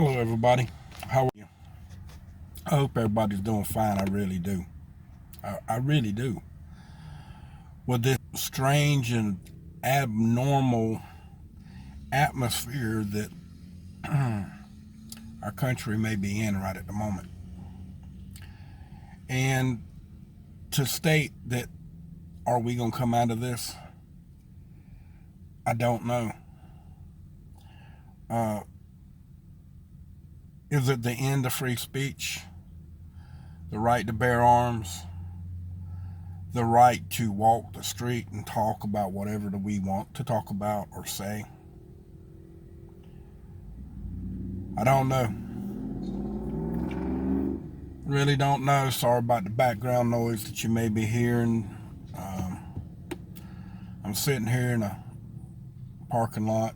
Hello, everybody. How are you? I hope everybody's doing fine. I really do. I really do. With this strange and abnormal atmosphere that our country may be in right at the moment. And to state that, are we going to come out of this? I don't know. Is it the end of free speech? The right to bear arms? The right to walk the street and talk about whatever that we want to talk about or say? I don't know. Really don't know. Sorry about the background noise that you may be hearing. I'm sitting here in a parking lot,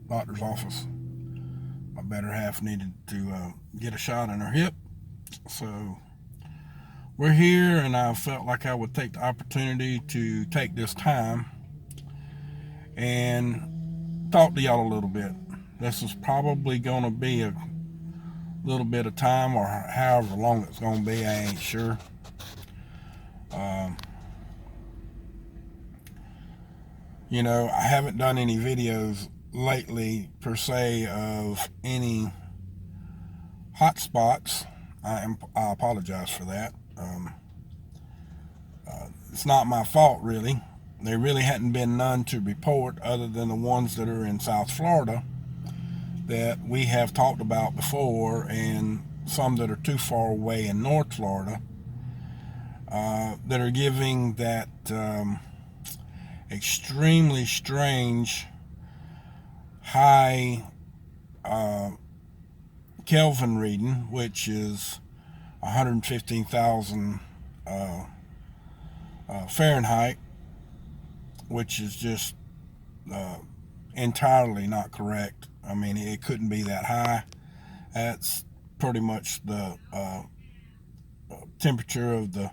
doctor's office. My better half needed to get a shot in her hip. So we're here, and I felt like I would take the opportunity to take this time and talk to y'all a little bit. This is probably going to be a little bit of time, or however long it's going to be. I ain't sure. I haven't done any videos lately per se of any hot spots. I apologize for that. It's not my fault, really. There really hadn't been none to report other than the ones that are in South Florida that we have talked about before, and some that are too far away in North Florida that are giving that extremely strange high Kelvin reading, which is 115,000 Fahrenheit, which is just entirely not correct. I mean, it couldn't be that high. That's pretty much the temperature of the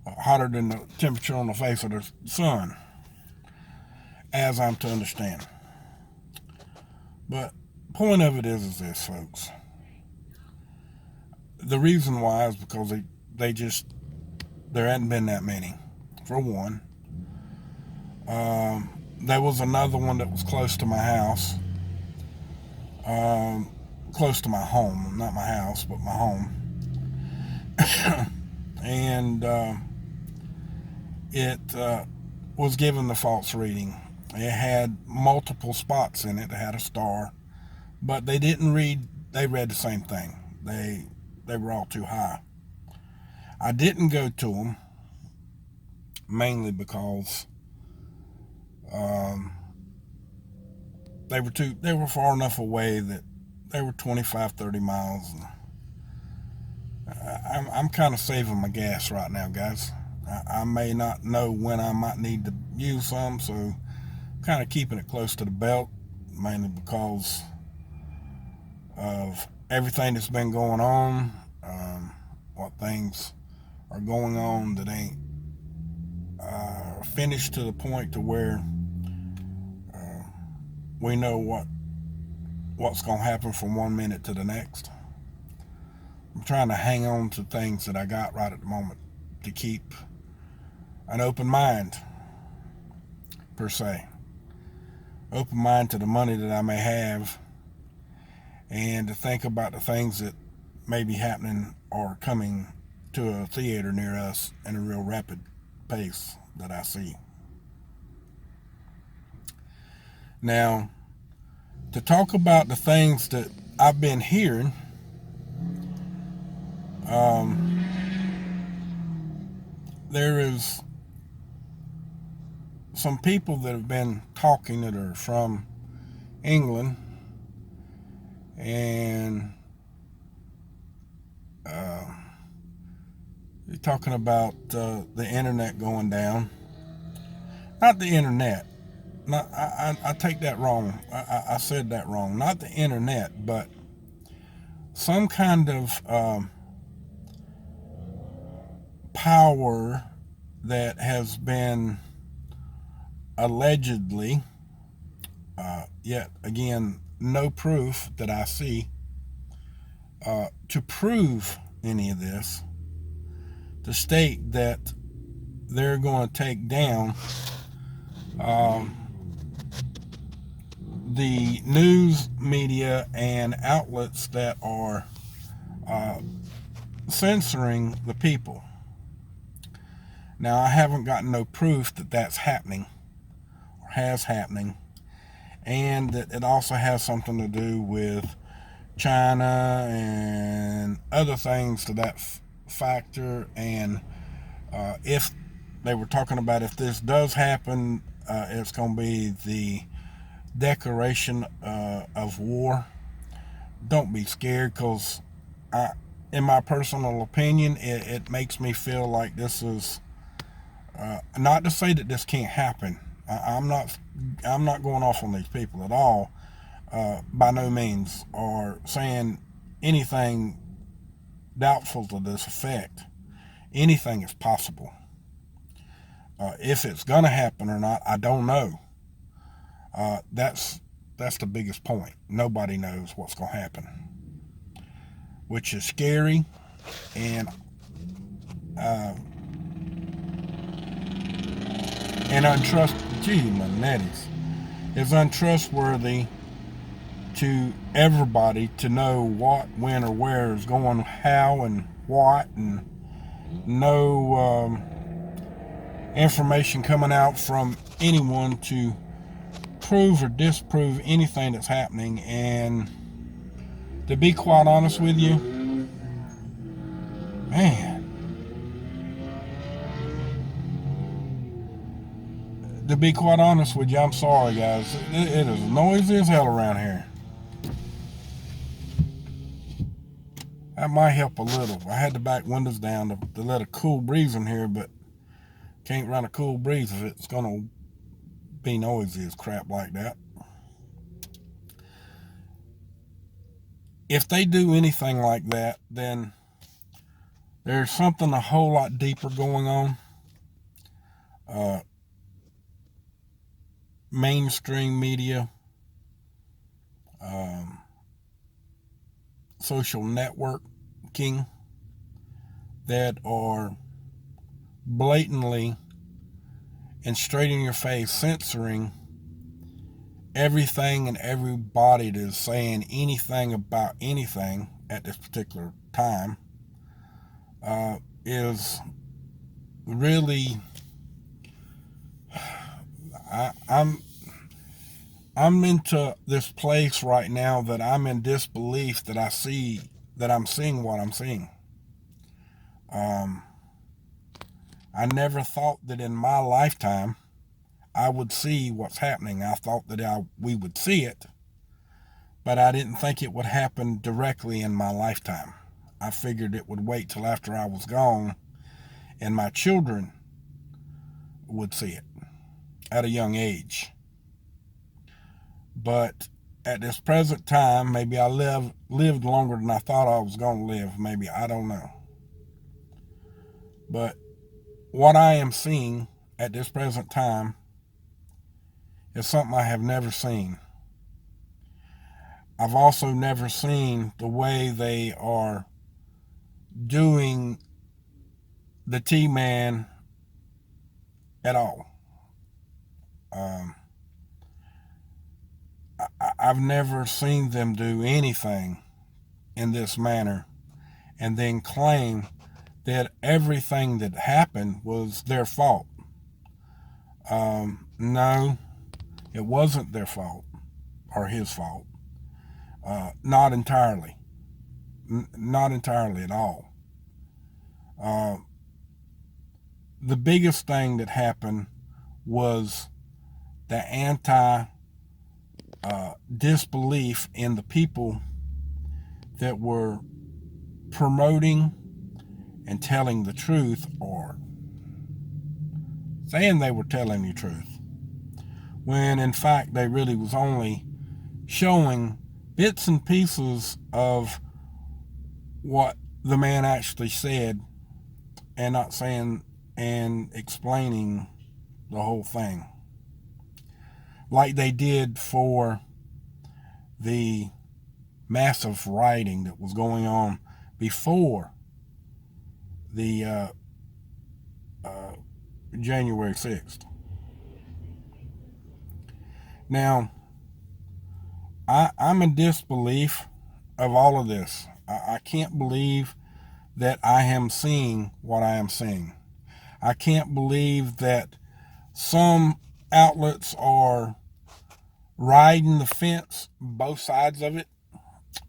hotter than the temperature on the face of the sun, as I'm to understand. But point of it is this, folks. The reason why is because there hadn't been that many, for one. There was another one that was close to my house, close to my home, not my house, but my home. And it was given the false reading. It had multiple spots in it. It had a star, but they didn't read. They read the same thing. They were all too high. I didn't go to them mainly because they were far enough away that they were 25, 30 miles. I'm kind of saving my gas right now, guys. I may not know when I might need to use some, so I'm kind of keeping it close to the belt, mainly because of everything that's been going on, what things are going on that ain't finished to the point to where we know what's going to happen from one minute to the next. I'm trying to hang on to things that I got right at the moment to keep an open mind, per se. Open mind to the money that I may have, and to think about the things that may be happening or coming to a theater near us in a real rapid pace that I see. Now, to talk about the things that I've been hearing, there is some people that have been talking that are from England, and you're talking about the internet going down. Not the internet. Not, I take that wrong. I said that wrong. Not the internet, but some kind of power that has been allegedly, yet again, no proof that I see to prove any of this, to state that they're going to take down the news media and outlets that are censoring the people. Now, I haven't gotten no proof that that's happening or has happening, and that it also has something to do with China and other things to that factor. And if they were talking about, if this does happen, it's going to be the declaration of war. Don't be scared, because in my personal opinion, it makes me feel like this is not to say that this can't happen. I'm not going off on these people at all, by no means, or saying anything doubtful to this effect. Anything is possible. If it's going to happen or not, I don't know. That's the biggest point. Nobody knows what's going to happen, which is scary, and it's untrustworthy to everybody to know what, when, or where is going, how, and what, and no information coming out from anyone to prove or disprove anything that's happening. And to be quite honest with you, man, I'm sorry, guys. It is noisy as hell around here. That might help a little. I had the back windows down to let a cool breeze in here, but can't run a cool breeze if it's going to be noisy as crap like that. If they do anything like that, then there's something a whole lot deeper going on. Mainstream media, social networking, that are blatantly and straight in your face censoring everything and everybody that is saying anything about anything at this particular time, is really, I'm into this place right now that I'm in disbelief that I'm seeing what I'm seeing. I never thought that in my lifetime I would see what's happening. I thought that we would see it, but I didn't think it would happen directly in my lifetime. I figured it would wait till after I was gone and my children would see it at a young age. But at this present time, maybe I lived longer than I thought I was going to live. Maybe, I don't know. But what I am seeing at this present time is something I have never seen. I've also never seen the way they are doing the T-Man at all. I've never seen them do anything in this manner and then claim that everything that happened was their fault. No, it wasn't their fault or his fault. Not entirely. Not entirely at all. The biggest thing that happened was the disbelief in the people that were promoting and telling the truth, or saying they were telling the truth, when in fact they really was only showing bits and pieces of what the man actually said, and not saying and explaining the whole thing, like they did for the massive rioting that was going on before the January 6th. Now, I'm in disbelief of all of this. I can't believe that I am seeing what I am seeing. I can't believe that some outlets are riding the fence, both sides of it,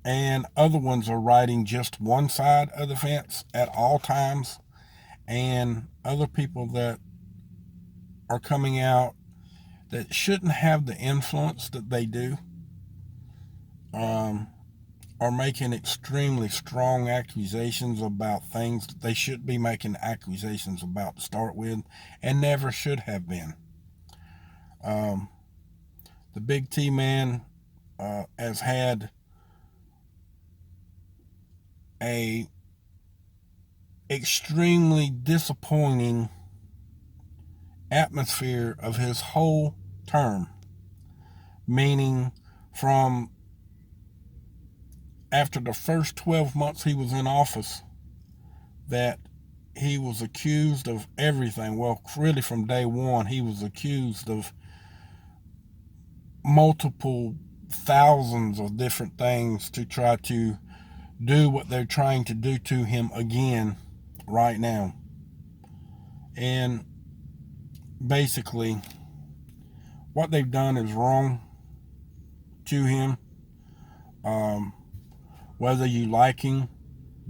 and other ones are riding just one side of the fence at all times, and other people that are coming out that shouldn't have the influence that they do are making extremely strong accusations about things that they should be making accusations about to start with and never should have been. The Big T man has had a extremely disappointing atmosphere of his whole term, meaning from after the first 12 months he was in office, that he was accused of everything. Well, really from day one, he was accused of multiple thousands of different things to try to do what they're trying to do to him again right now. And basically, what they've done is wrong to him. Whether you like him,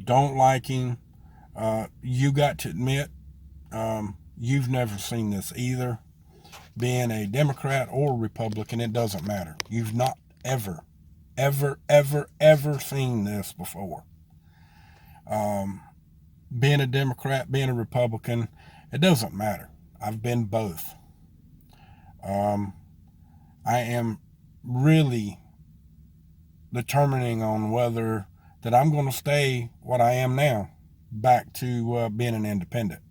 don't like him, you got to admit you've never seen this either. Being a Democrat or Republican, it doesn't matter. You've not ever seen this before. Being a Democrat, being a Republican, it doesn't matter. I've been both. I am really determining on whether that I'm going to stay what I am now, back to being an independent.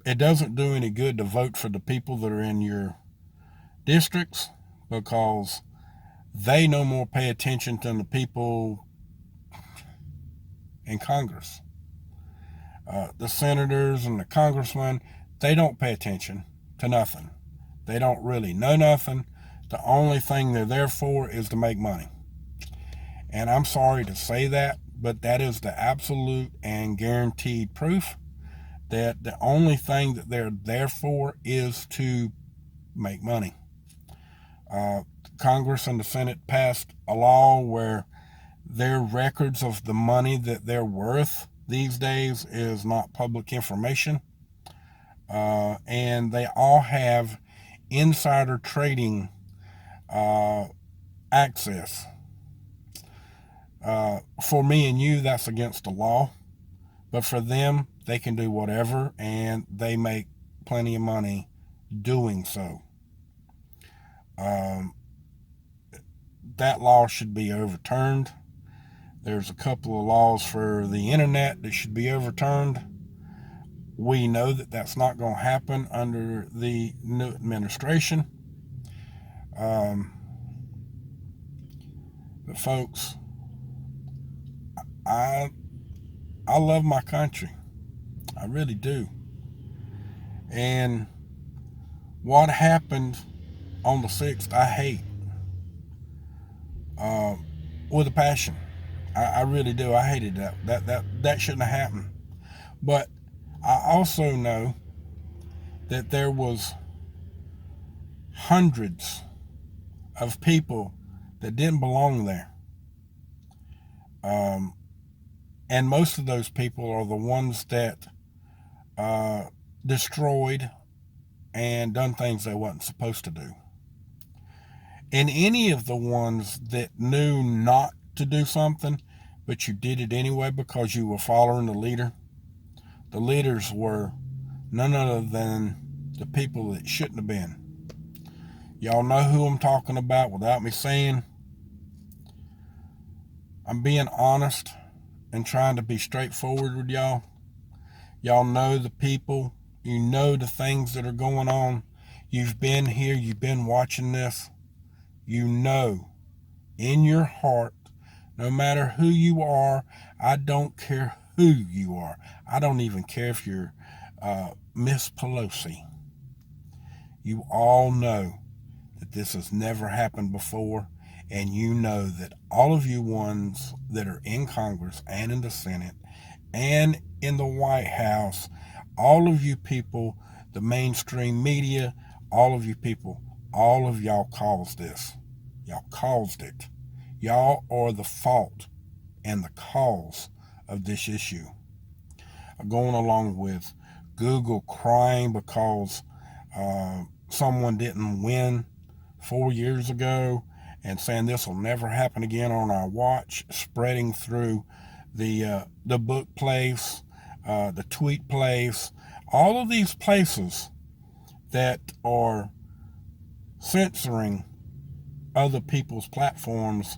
It doesn't do any good to vote for the people that are in your districts, because they no more pay attention than the people in Congress. The senators and the congressmen, they don't pay attention to nothing. They don't really know nothing. The only thing they're there for is to make money. And I'm sorry to say that, but that is the absolute and guaranteed proof that the only thing that they're there for is to make money. Congress and the Senate passed a law where their records of the money that they're worth these days is not public information. And they all have insider trading access. For me and you, that's against the law. But for them, they can do whatever, and they make plenty of money doing so. That law should be overturned. There's a couple of laws for the internet that should be overturned. We know that that's not going to happen under the new administration. But folks, I love my country. I really do. And what happened on the 6th, I hate with a passion. I really do. I hated that. That shouldn't have happened. But I also know that there was hundreds of people that didn't belong there. And most of those people are the ones that destroyed and done things they wasn't supposed to do. And any of the ones that knew not to do something, but you did it anyway because you were following the leader, the leaders were none other than the people that shouldn't have been. Y'all know who I'm talking about without me saying. I'm being honest and trying to be straightforward with y'all. Y'all know the people. You know the things that are going on. You've been here. You've been watching this. You know in your heart, no matter who you are. I don't care who you are. I don't even care if you're Miss Pelosi. You all know that this has never happened before, and you know that all of you ones that are in Congress and in the Senate and in the White House, all of you people, the mainstream media, all of you people, all of y'all caused this. Y'all caused it. Y'all are the fault and the cause of this issue. Going along with Google crying because someone didn't win 4 years ago and saying this will never happen again on our watch, spreading through the book place, the tweet place, all of these places that are censoring other people's platforms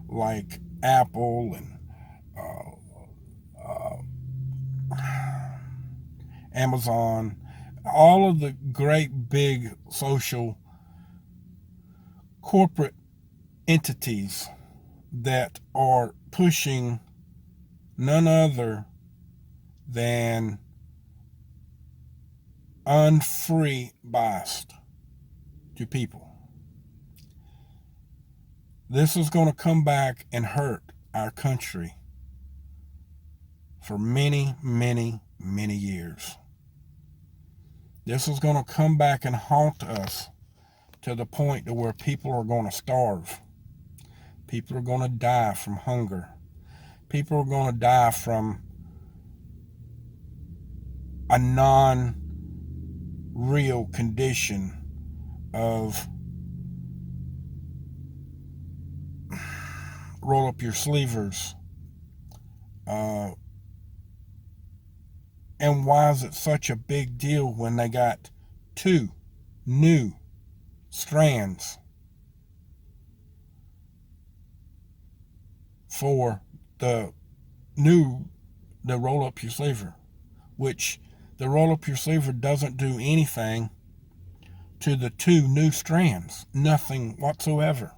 like Apple and Amazon, all of the great big social corporate entities that are pushing none other than unfree bias to people. This is going to come back and hurt our country for many, many, many years. This is going to come back and haunt us to the point to where people are going to starve. People are going to die from hunger. People are going to die from a non-real condition of roll up your sleevers. And why is it such a big deal when they got 2 new strands for the roll up your sleever, which the roll up your sleever doesn't do anything to the 2 new strands, nothing whatsoever.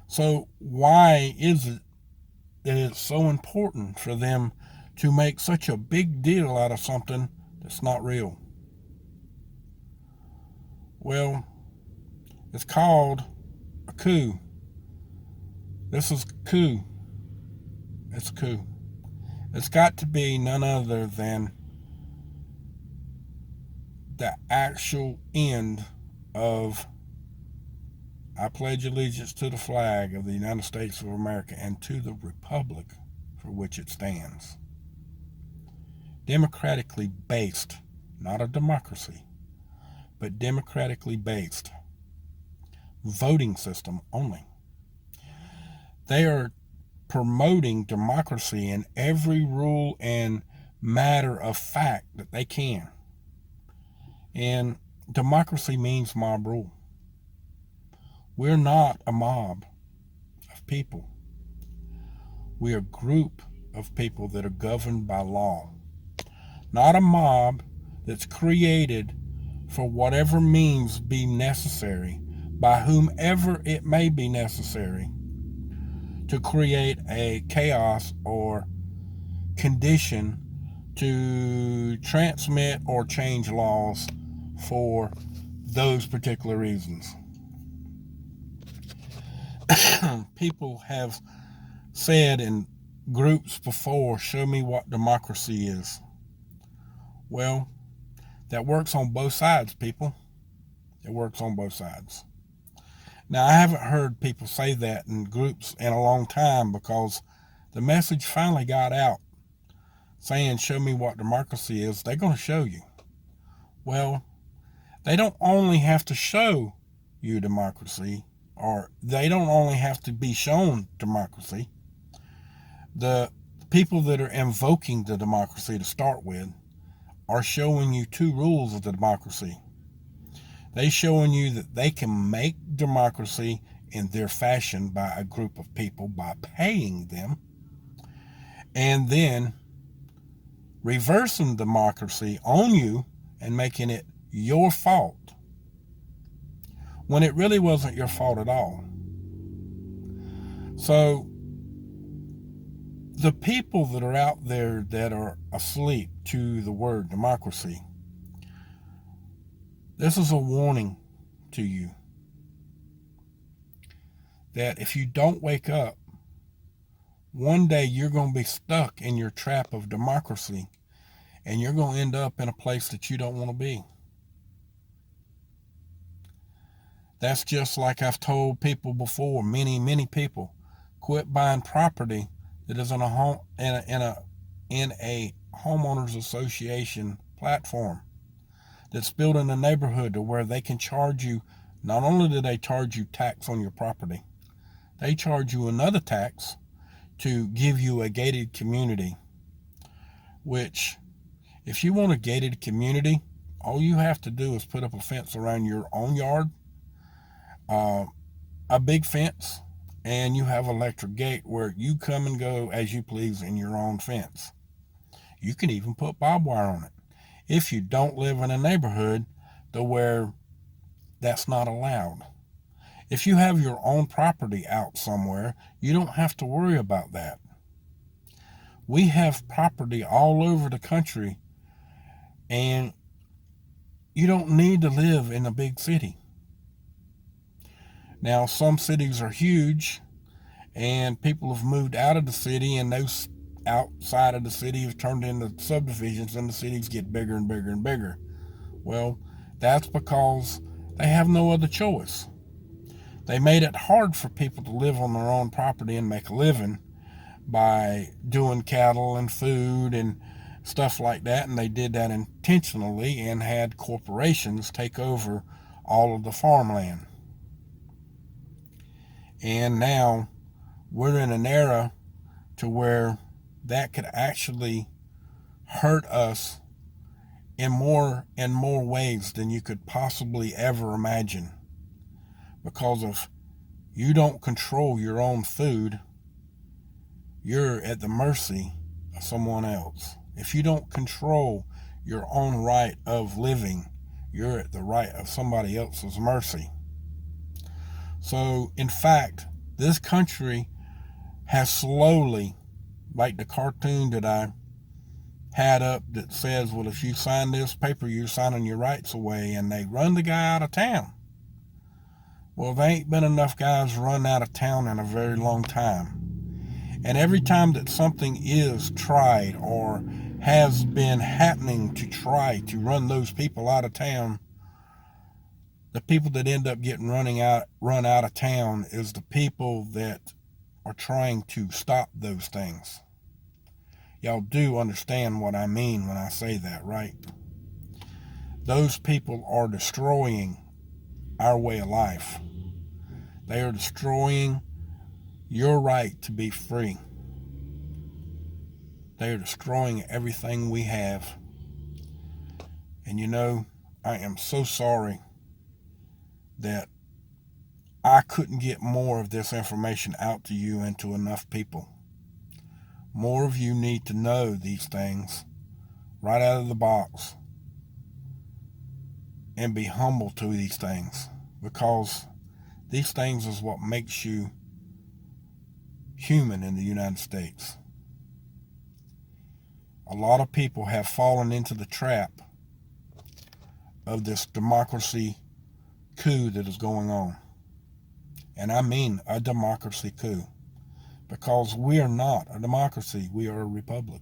So why is it that it's so important for them to make such a big deal out of something that's not real? Well, it's called a coup. This is a coup. It's a coup. It's got to be none other than the actual end of I pledge allegiance to the flag of the United States of America and to the republic for which it stands. Democratically based, not a democracy, but democratically based voting system only. They are promoting democracy in every rule and matter of fact that they can. And democracy means mob rule. We're not a mob of people. We're a group of people that are governed by law. Not a mob that's created for whatever means be necessary by whomever it may be necessary to create a chaos or condition to transmit or change laws for those particular reasons. People have said in groups before, show me what democracy is. Well, that works on both sides, people. It works on both sides. Now, I haven't heard people say that in groups in a long time because the message finally got out saying, show me what democracy is. They're going to show you. Well, they don't only have to show you democracy, or they don't only have to be shown democracy. The people that are invoking the democracy to start with are showing you 2 rules of the democracy. They're showing you that they can make democracy in their fashion by a group of people by paying them, and then reversing democracy on you and making it your fault when it really wasn't your fault at all. So the people that are out there that are asleep to the word democracy, this is a warning to you that if you don't wake up, one day you're going to be stuck in your trap of democracy, and you're going to end up in a place that you don't want to be. That's just like I've told people before, many people, quit buying property that is in a homeowners association platform that's built in a neighborhood to where they can charge you. Not only do they charge you tax on your property, they charge you another tax to give you a gated community, which if you want a gated community, all you have to do is put up a fence around your own yard, a big fence, and you have an electric gate where you come and go as you please in your own fence. You can even put barbed wire on it if you don't live in a neighborhood to where that's not allowed. If you have your own property out somewhere, you don't have to worry about that. We have property all over the country, and you don't need to live in a big city. Now, some cities are huge, and people have moved out of the city, and those outside of the city have turned into subdivisions, and the cities get bigger and bigger and bigger. Well, that's because they have no other choice. They made it hard for people to live on their own property and make a living by doing cattle and food and stuff like that, and they did that intentionally and had corporations take over all of the farmland. And now we're in an era to where that could actually hurt us in more ways than you could possibly ever imagine. Because if you don't control your own food, you're at the mercy of someone else. If you don't control your own right of living, you're at the right of somebody else's mercy. So, in fact, this country has slowly, like the cartoon that I had up that says, well, if you sign this paper, you're signing your rights away, and they run the guy out of town. Well, there ain't been enough guys run out of town in a very long time. And every time that something is tried or has been happening to try to run those people out of town, the people that end up getting run out of town is the people that are trying to stop those things. Y'all do understand what I mean when I say that, right? Those people are destroying our way of life. They are destroying your right to be free. They are destroying everything we have. And you know, I am so sorry that I couldn't get more of this information out to you and to enough people. More of you need to know these things right out of the box and be humble to these things, because these things is what makes you human in the United States. A lot of people have fallen into the trap of this democracy coup that is going on. And I mean a democracy coup, because we are not a democracy, we are a republic.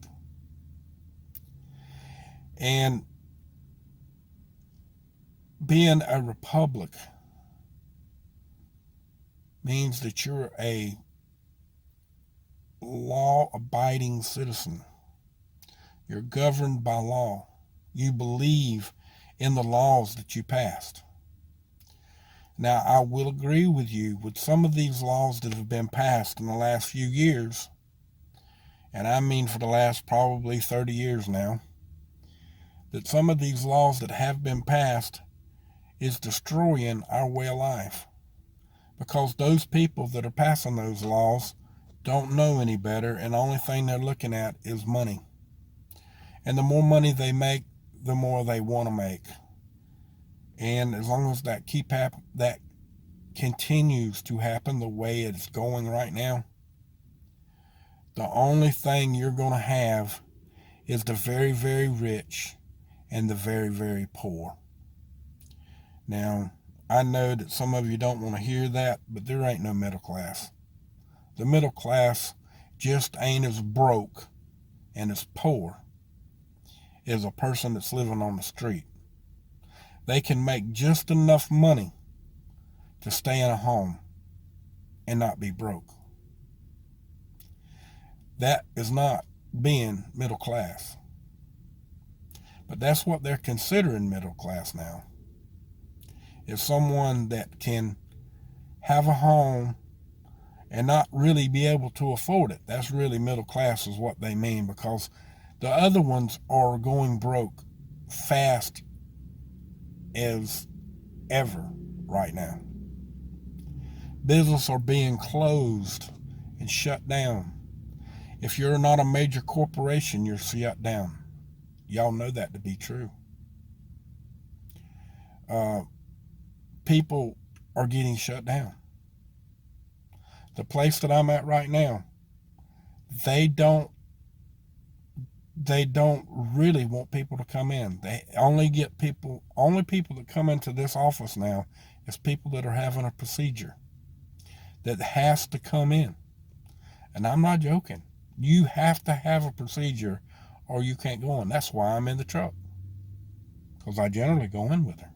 And being a republic means that you're a law-abiding citizen. You're governed by law. You believe in the laws that you passed. Now, I will agree with you with some of these laws that have been passed in the last few years, and I mean for the last probably 30 years now, that some of these laws that have been passed is destroying our way of life, because those people that are passing those laws don't know any better, and the only thing they're looking at is money. And the more money they make, the more they want to make. And as long as that continues to happen the way it's going right now, The only thing you're going to have is the very, very rich and the very, very poor. Now, I know that some of you don't want to hear that, but there ain't no middle class. The middle class just ain't as broke and as poor as a person that's living on the street. They can make just enough money to stay in a home and not be broke. That is not being middle class. But that's what they're considering middle class now. Is someone that can have a home and not really be able to afford it. That's really middle class is what they mean, because the other ones are going broke fast as ever right now. Businesses are being closed and shut down. If you're not a major corporation, you're shut down. Y'all know that to be true. People are getting shut down. The place that I'm at right now, they don't really want people to come in. They only people that come into this office now is people that are having a procedure that has to come in. And I'm not joking. You have to have a procedure or you can't go in. That's why I'm in the truck. Because I generally go in with her.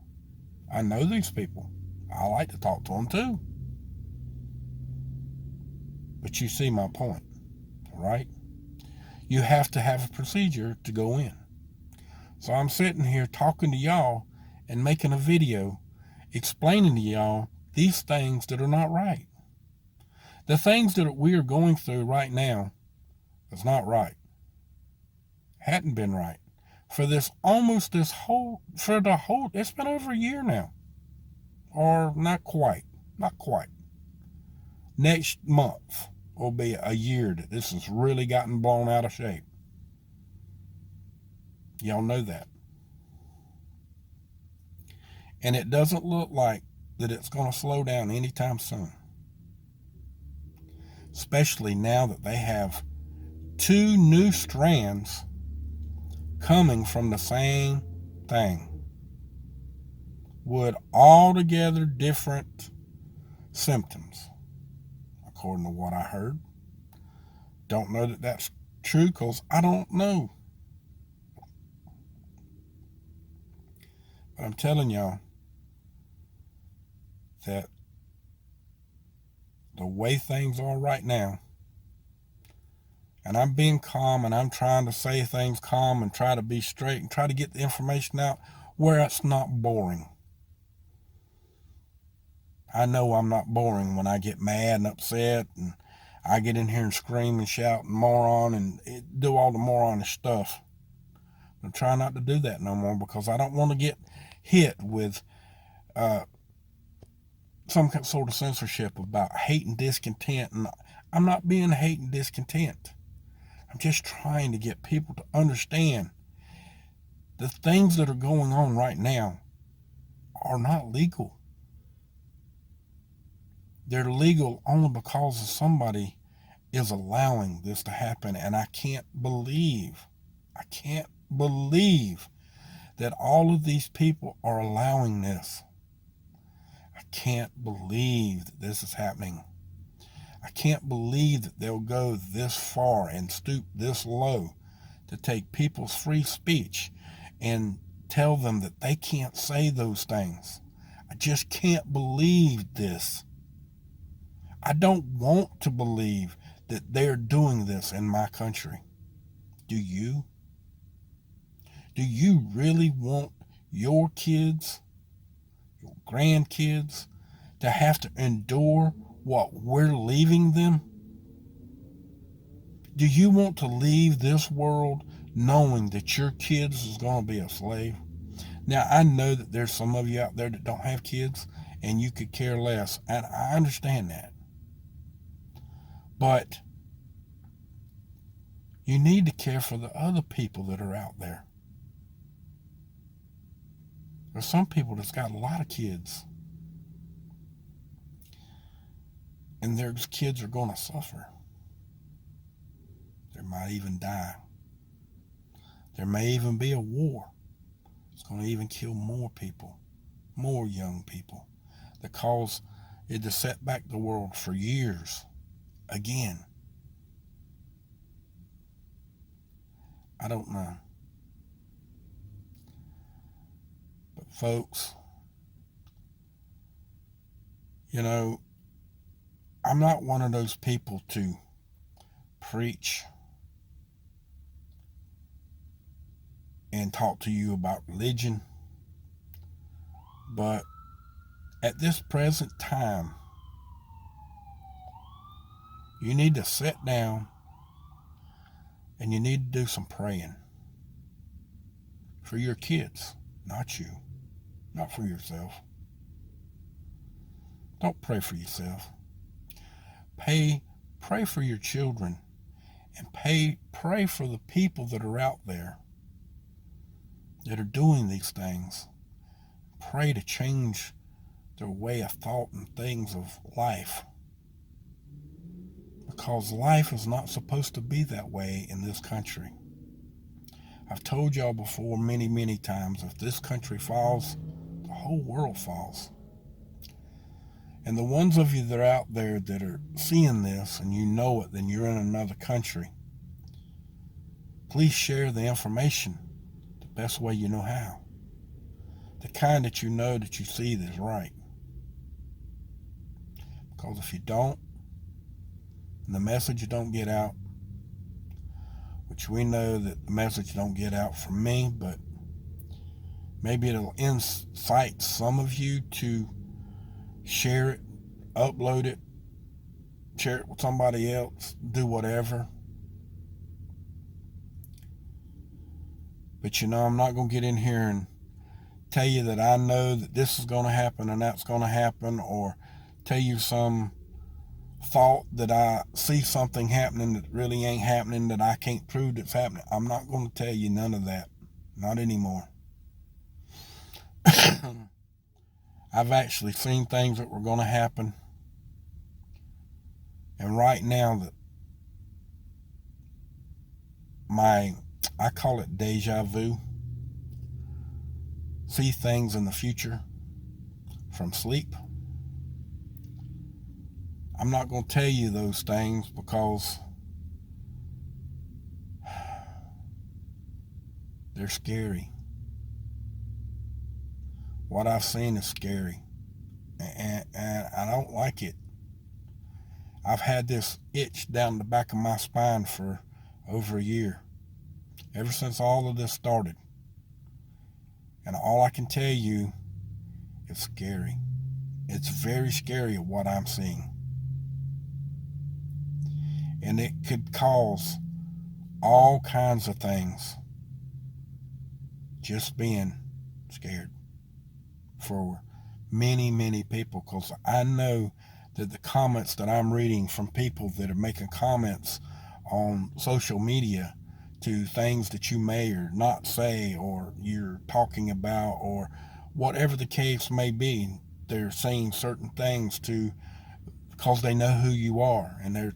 I know these people. I like to talk to them too. But you see my point, right? You have to have a procedure to go in. So I'm sitting here talking to y'all and making a video explaining to y'all these things that are not right. The things that we are going through right now is not right. Hadn't been right. It's been over a year now. Or not quite. Next month will be a year that this has really gotten blown out of shape. Y'all know that. And it doesn't look like that it's going to slow down anytime soon. Especially now that they have 2 new strands coming from the same thing with altogether different symptoms, according to what I heard. Don't know that that's true because I don't know. But I'm telling y'all that the way things are right now, and I'm being calm and I'm trying to say things calm and try to be straight and try to get the information out where it's not boring. I know I'm not boring when I get mad and upset and I get in here and scream and shout and moron and do all the moronish stuff. I'm trying not to do that no more because I don't want to get hit with some sort of censorship about hate and discontent. And I'm not being hate and discontent. I'm just trying to get people to understand the things that are going on right now are not legal. They're legal only because of somebody is allowing this to happen. And I can't believe that all of these people are allowing this. I can't believe that this is happening. I can't believe that they'll go this far and stoop this low to take people's free speech and tell them that they can't say those things. I just can't believe this. I don't want to believe that they're doing this in my country. Do you? Do you really want your kids, your grandkids, to have to endure what we're leaving them? Do you want to leave this world knowing that your kids is going to be a slave? Now, I know that there's some of you out there that don't have kids and you could care less, and I understand that. But you need to care for the other people that are out there. There's some people that's got a lot of kids, and their kids are going to suffer. might even die. There may even be a war. It's going to even kill more people, more young people, that cause it to set back the world for years again. I don't know. But folks, I'm not one of those people to preach and talk to you about religion, but at this present time, you need to sit down and you need to do some praying for your kids, not you, not for yourself. Don't pray for yourself. Pray for your children, and pray for the people that are out there that are doing these things. Pray to change their way of thought and things of life. Because life is not supposed to be that way in this country. I've told y'all before many, many times, if this country falls, the whole world falls. And the ones of you that are out there that are seeing this and you know it, then you're in another country, please share the information the best way you know how. The kind that you know that you see that is right. Because if you don't, and the message don't get out, which we know that the message don't get out from me, but maybe it'll incite some of you to share it, upload it, share it with somebody else, do whatever. But I'm not going to get in here and tell you that I know that this is going to happen and that's going to happen, or tell you some thought that I see something happening that really ain't happening, that I can't prove that's happening. I'm not going to tell you none of that. Not anymore. I've actually seen things that were going to happen. And right now, I call it deja vu. See things in the future from sleep. I'm not going to tell you those things because they're scary. What I've seen is scary. And I don't like it. I've had this itch down the back of my spine for over a year. Ever since all of this started. And all I can tell you, it's scary. It's very scary what I'm seeing. And it could cause all kinds of things. Just being scared for many, many people. Because I know that the comments that I'm reading from people that are making comments on social media to things that you may or not say, or you're talking about, or whatever the case may be, they're saying certain things because they know who you are, and they're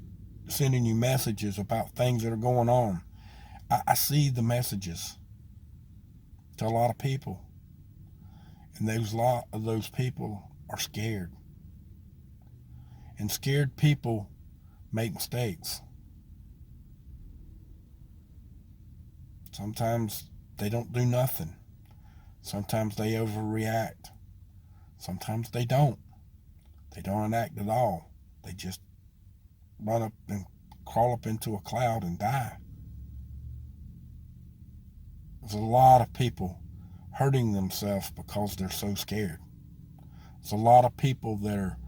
sending you messages about things that are going on. I see the messages to a lot of people, and a lot of those people are scared. And scared people make mistakes. Sometimes they don't do nothing. Sometimes they overreact. Sometimes they don't. They don't act at all. They just run up and crawl up into a cloud and die. There's a lot of people hurting themselves because they're so scared. There's a lot of people that are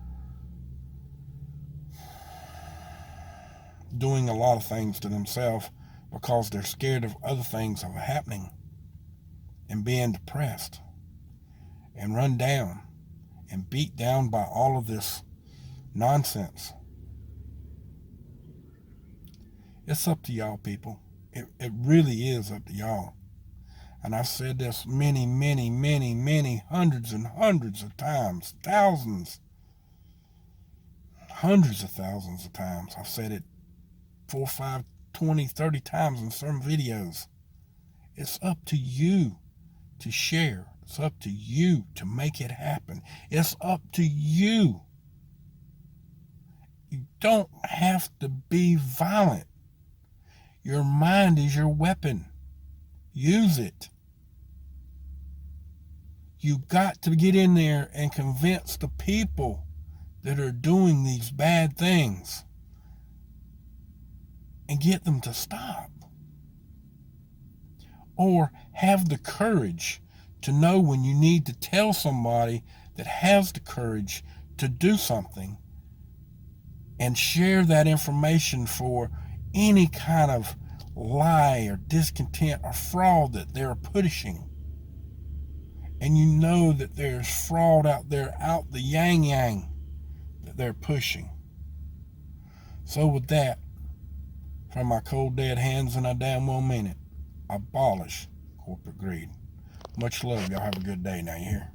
doing a lot of things to themselves because they're scared of other things of happening and being depressed and run down and beat down by all of this nonsense. It's up to y'all, people. It really is up to y'all. And I've said this many, many, many, many, hundreds and hundreds of times, thousands, hundreds of thousands of times. I've said it 4, 5, 20, 30 times in some videos. It's up to you to share. It's up to you to make it happen. It's up to you. You don't have to be violent. Your mind is your weapon. Use it. You got to get in there and convince the people that are doing these bad things and get them to stop. Or have the courage to know when you need to tell somebody that has the courage to do something, and share that information for any kind of lie or discontent or fraud that they're pushing. And you know that there's fraud out there, out the yang that they're pushing. So with that, from my cold dead hands, and I damn well mean it, abolish corporate greed. Much love. Y'all have a good day now, you hear?